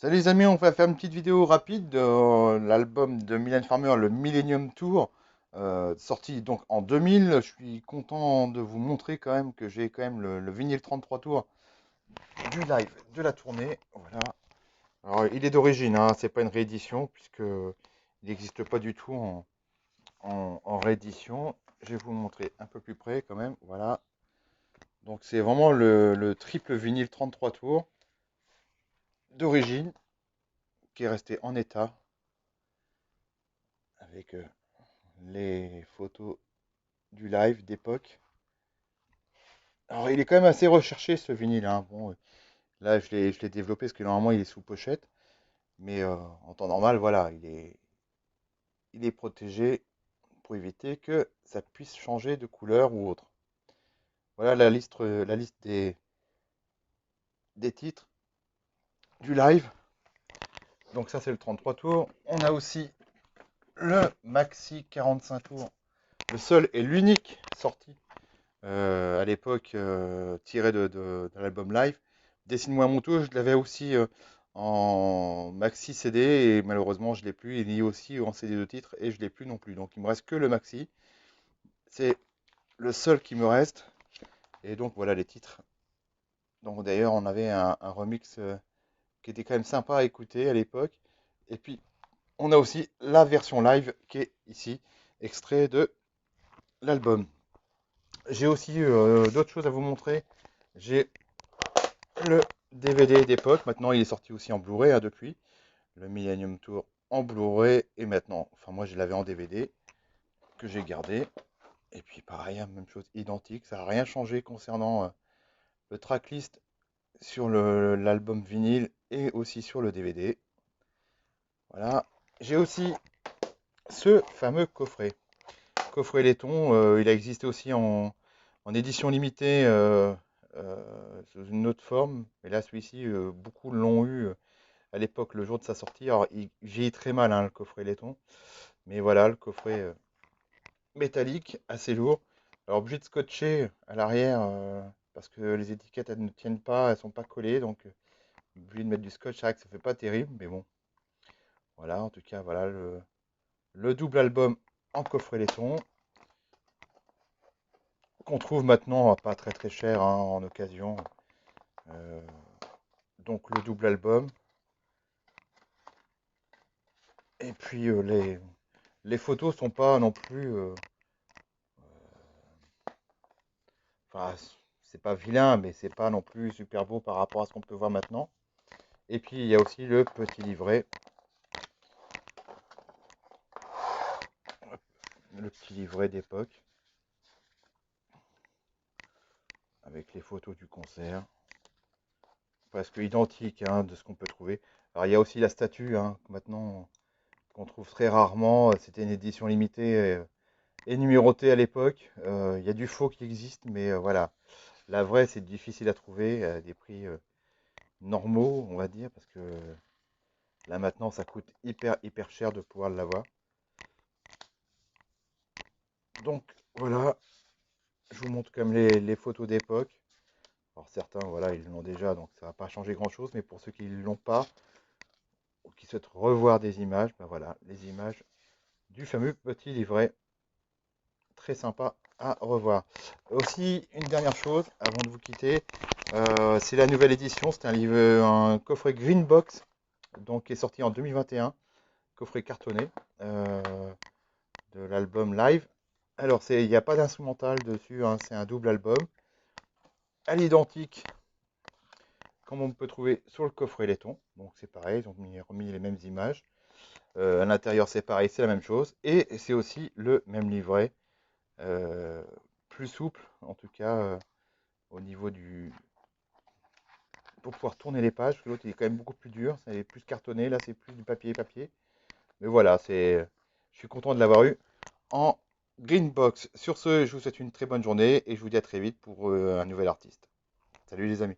Salut les amis, on va faire une petite vidéo rapide de l'album de Mylène Farmer, le Millennium Tour, sorti donc en 2000. Je suis content de vous montrer quand même que j'ai quand même le vinyle 33 tours du live de la tournée. Voilà. Alors il est d'origine, hein, c'est pas une réédition puisque il n'existe pas du tout en réédition. Je vais vous montrer un peu plus près quand même. Voilà. Donc c'est vraiment le triple vinyle 33 tours d'origine qui est resté en état avec les photos du live d'époque. Alors, il est quand même assez recherché ce vinyle, hein. Bon, là, je l'ai développé parce que normalement, il est sous pochette. Mais en temps normal, voilà, il est protégé pour éviter que ça puisse changer de couleur ou autre. Voilà la liste des titres du live. Donc, ça, c'est le 33 tours. On a aussi le Maxi 45 tours, le seul et l'unique sorti à l'époque tiré de l'album live. Dessine-moi mon tour, je l'avais aussi en maxi CD et malheureusement je l'ai plus. Il y a aussi en CD de titre et je l'ai plus non plus. Donc il me reste que le maxi. C'est le seul qui me reste. Et donc voilà les titres. Donc d'ailleurs on avait un remix qui était quand même sympa à écouter à l'époque. Et puis on a aussi la version live qui est ici, extrait de l'album. J'ai aussi d'autres choses à vous montrer. J'ai le DVD d'époque. Maintenant, il est sorti aussi en Blu-ray hein, depuis. Le Millennium Tour en Blu-ray. Et maintenant, enfin, moi, je l'avais en DVD que j'ai gardé. Et puis, pareil, hein, même chose identique. Ça n'a rien changé concernant le tracklist sur l'album vinyle et aussi sur le DVD. Voilà. J'ai aussi ce fameux coffret. Coffret laiton. Il a existé aussi en édition limitée sous une autre forme. Mais là, celui-ci, beaucoup l'ont eu à l'époque, le jour de sa sortie. Alors, il vieillit très mal, hein, le coffret laiton. Mais voilà, le coffret métallique, assez lourd. Alors, obligé de scotcher à l'arrière parce que les étiquettes, elles ne tiennent pas, elles sont pas collées. Donc, obligé de mettre du scotch. C'est vrai que ça fait pas terrible, mais bon. Voilà, en tout cas, voilà le double album en coffret laiton qu'on trouve maintenant pas très très cher hein, en occasion. Euh, donc, le double album. Et puis, les photos sont pas non plus. Enfin, c'est pas vilain, mais c'est pas non plus super beau par rapport à ce qu'on peut voir maintenant. Et puis il y a aussi le petit livret, le petit livret d'époque, avec les photos du concert, presque identique hein, de ce qu'on peut trouver. Alors il y a aussi la statue, hein, maintenant qu'on trouve très rarement. C'était une édition limitée et numérotée à l'époque. Il y a du faux qui existe, mais voilà. La vraie, c'est difficile à trouver à des prix normaux, on va dire, parce que là maintenant, ça coûte hyper cher de pouvoir l'avoir. Donc voilà, je vous montre comme les photos d'époque. Alors certains, voilà, ils l'ont déjà, donc ça va pas changer grand-chose. Mais pour ceux qui ne l'ont pas ou qui souhaitent revoir des images, ben voilà, les images du fameux petit livret. Très sympa à revoir. Aussi, une dernière chose avant de vous quitter, c'est la nouvelle édition. C'est un livre, un coffret Green Box, donc qui est sorti en 2021, coffret cartonné euh, de l'album live. Alors, il n'y a pas d'instrumental dessus, hein, c'est un double album. À l'identique, comme on peut trouver sur le coffret laiton. Donc c'est pareil, ils ont remis les mêmes images. À l'intérieur, c'est pareil, c'est la même chose. Et c'est aussi le même livret, euh, plus souple, en tout cas au niveau du. Pour pouvoir tourner les pages, parce que l'autre il est quand même beaucoup plus dur, c'est plus cartonné, là c'est plus du papier. Mais voilà, je suis content de l'avoir eu en green box. Sur ce, je vous souhaite une très bonne journée et je vous dis à très vite pour un nouvel artiste. Salut les amis.